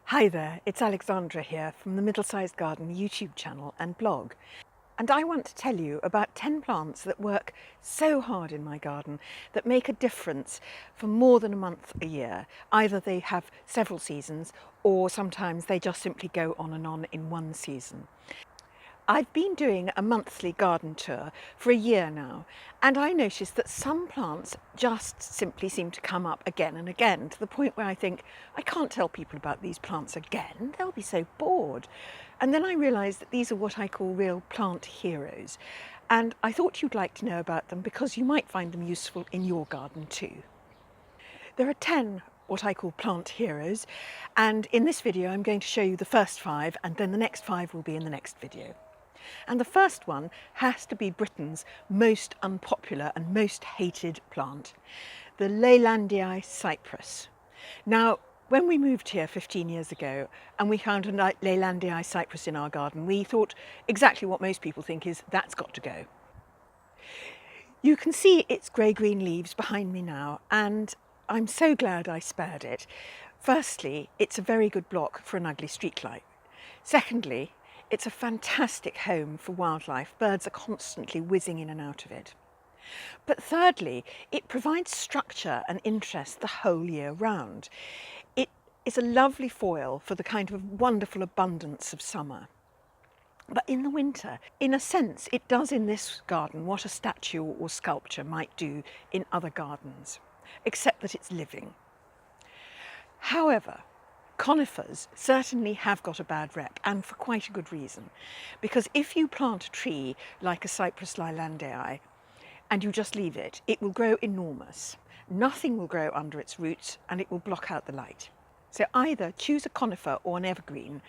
Hi there, it's Alexandra here from the Middlesized Garden YouTube channel and blog. And I want to tell you about 10 plants that work so hard in my garden that make a difference for more than a month a year. Either they have several seasons or sometimes they just simply go on and on in one season. I've been doing a monthly garden tour for a year now, and I noticed that some plants just simply seem to come up again and again, to the point where I think, I can't tell people about these plants again, they'll be so bored. And then I realised that these are what I call real plant heroes, and I thought you'd like to know about them because you might find them useful in your garden too. There are 10 what I call plant heroes, and in this video I'm going to show you the first 5, and then the next 5 will be in the next video. And the first one has to be Britain's most unpopular and most hated plant, the Laylandi Cypress. Now, when we moved here 15 years ago and we found a Laylandi Cypress in our garden, we thought exactly what most people think is, that's got to go. You can see its grey-green leaves behind me now, and I'm so glad I spared it. Firstly, it's a very good block for an ugly streetlight. Secondly, it's a fantastic home for wildlife. Birds are constantly whizzing in and out of it. But thirdly, it provides structure and interest the whole year round. It is a lovely foil for the kind of wonderful abundance of summer. But in the winter, in a sense, it does in this garden what a statue or sculpture might do in other gardens, except that it's living. However, conifers certainly have got a bad rep, and for quite a good reason, because if you plant a tree like a Cypress Laylandi and you just leave it, it will grow enormous. Nothing will grow under its roots and it will block out the light. So either choose a conifer or an evergreen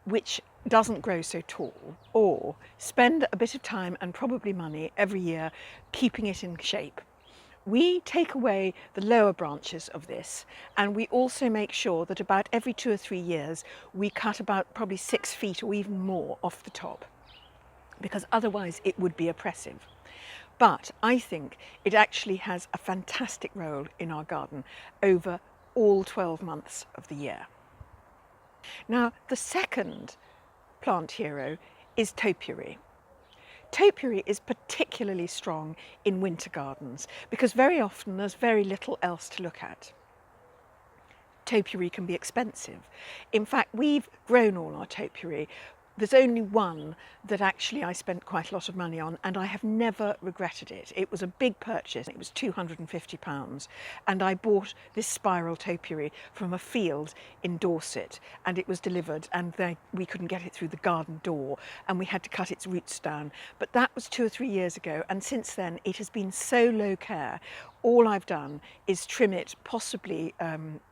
which doesn't grow so tall, or spend a bit of time and probably money every year keeping it in shape. We take away the lower branches of this, and we also make sure that about every 2 or 3 years we cut about probably 6 feet or even more off the top, because otherwise it would be oppressive. But I think it actually has a fantastic role in our garden over all 12 months of the year. Now, the second plant hero is Topiary. Topiary is particularly strong in winter gardens because very often there's very little else to look at. Topiary can be expensive. In fact, we've grown all our topiary. There's only one that actually I spent quite a lot of money on, and I have never regretted it. It was a big purchase. It was £250, and I bought this spiral topiary from a field in Dorset, and it was delivered, and we couldn't get it through the garden door, and we had to cut its roots down. But that was 2 or 3 years ago, and since then it has been so low care. All I've done is trim it, possibly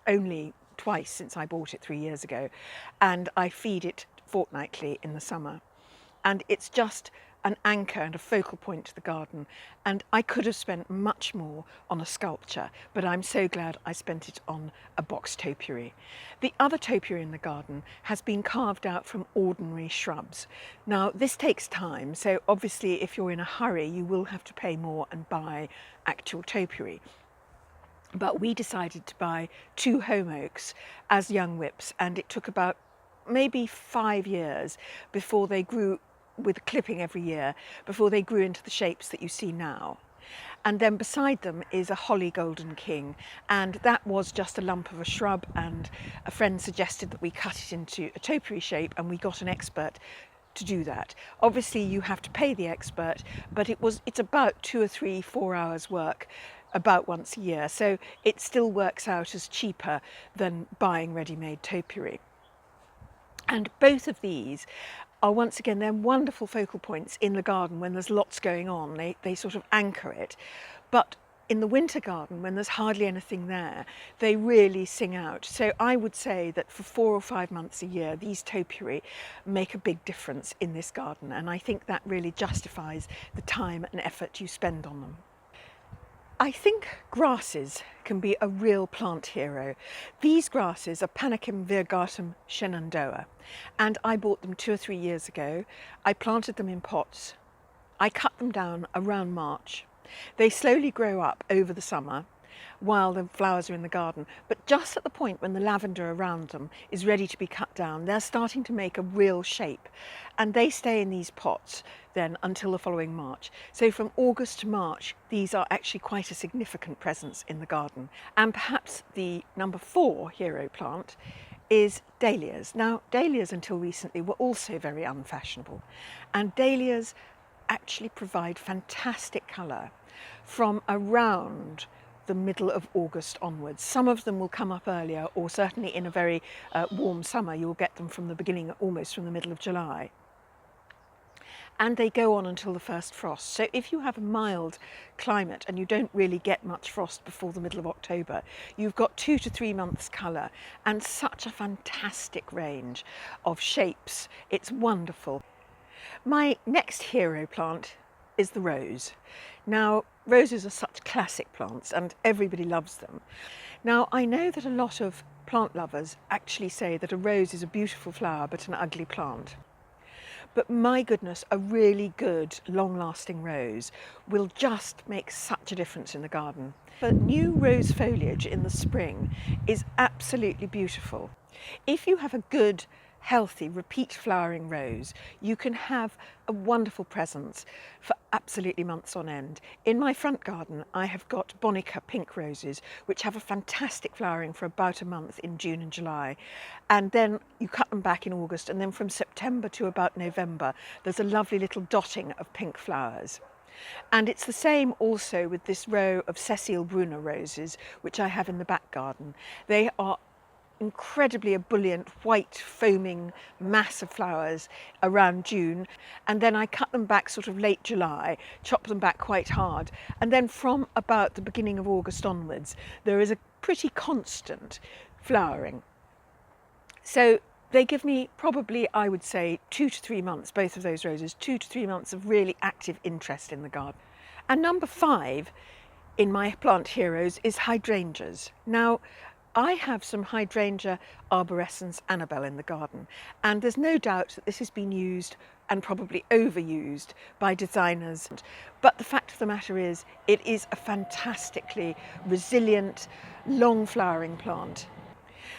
only twice since I bought it 3 years ago, and I feed it fortnightly in the summer, and it's just an anchor and a focal point to the garden. And I could have spent much more on a sculpture, but I'm so glad I spent it on a box topiary. The other topiary in the garden has been carved out from ordinary shrubs. Now, this takes time, so obviously if you're in a hurry you will have to pay more and buy actual topiary. But we decided to buy 2 home oaks as young whips, and it took about maybe 5 years before they grew, with clipping every year, before they grew into the shapes that you see now. And then beside them is a holly golden king, and that was just a lump of a shrub, and a friend suggested that we cut it into a topiary shape, and we got an expert to do that. Obviously you have to pay the expert, but it's about 2 or 3, 4 hours work about once a year, so it still works out as cheaper than buying ready-made topiary. And both of these are, once again, they're wonderful focal points in the garden when there's lots going on. They sort of anchor it. But in the winter garden, when there's hardly anything there, they really sing out. So I would say that for 4 or 5 months a year, these topiary make a big difference in this garden. And I think that really justifies the time and effort you spend on them. I think grasses can be a real plant hero. These grasses are Panicum virgatum shenandoah, and I bought them 2 or 3 years ago. I planted them in pots. I cut them down around March. They slowly grow up over the summer, while the flowers are in the garden. But just at the point when the lavender around them is ready to be cut down, they're starting to make a real shape, and they stay in these pots then until the following March. So from August to March, these are actually quite a significant presence in the garden. And perhaps the number 4 hero plant is dahlias. Now, dahlias until recently were also very unfashionable, and dahlias actually provide fantastic colour from around the middle of August onwards. Some of them will come up earlier, or certainly in a very warm summer you'll get them from the beginning, almost from the middle of July. And they go on until the first frost. So if you have a mild climate and you don't really get much frost before the middle of October, you've got 2 to 3 months colour and such a fantastic range of shapes. It's wonderful. My next hero plant is the rose. Now, roses are such classic plants and everybody loves them. Now, I know that a lot of plant lovers actually say that a rose is a beautiful flower but an ugly plant. But my goodness, a really good, long-lasting rose will just make such a difference in the garden. But new rose foliage in the spring is absolutely beautiful. If you have a good, healthy, repeat flowering rose, you can have a wonderful presence for absolutely months on end. In my front garden, I have got Bonica pink roses, which have a fantastic flowering for about a month in June and July. And then you cut them back in August, and then from September to about November, there's a lovely little dotting of pink flowers. And it's the same also with this row of Cecile Brunner roses, which I have in the back garden. They are incredibly ebullient, white, foaming mass of flowers around June, and then I cut them back sort of late July, chop them back quite hard, and then from about the beginning of August onwards there is a pretty constant flowering. So they give me probably, I would say, 2 to 3 months, both of those roses, 2 to 3 months of really active interest in the garden. And number 5 in my plant heroes is hydrangeas. Now, I have some Hydrangea arborescens Annabelle in the garden, and there's no doubt that this has been used and probably overused by designers. But the fact of the matter is, it is a fantastically resilient, long flowering plant.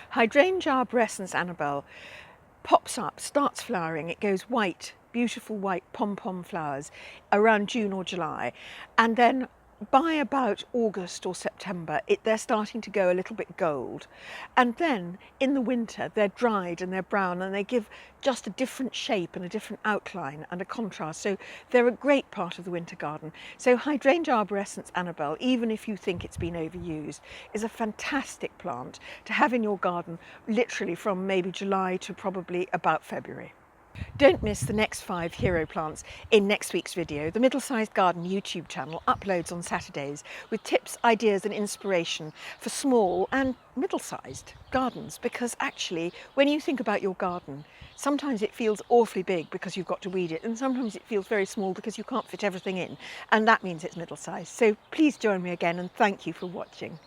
Hydrangea arborescens Annabelle pops up, starts flowering, it goes white, beautiful white pom-pom flowers around June or July, and then by about August or September, they're starting to go a little bit gold. And then in the winter, they're dried and they're brown, and they give just a different shape and a different outline and a contrast. So they're a great part of the winter garden. So Hydrangea arborescens Annabelle, even if you think it's been overused, is a fantastic plant to have in your garden literally from maybe July to probably about February. Don't miss the next 5 hero plants in next week's video. The Middlesized Garden YouTube channel uploads on Saturdays with tips, ideas and inspiration for small and middle-sized gardens, because actually when you think about your garden, sometimes it feels awfully big because you've got to weed it, and sometimes it feels very small because you can't fit everything in, and that means it's middle-sized. So please join me again, and thank you for watching.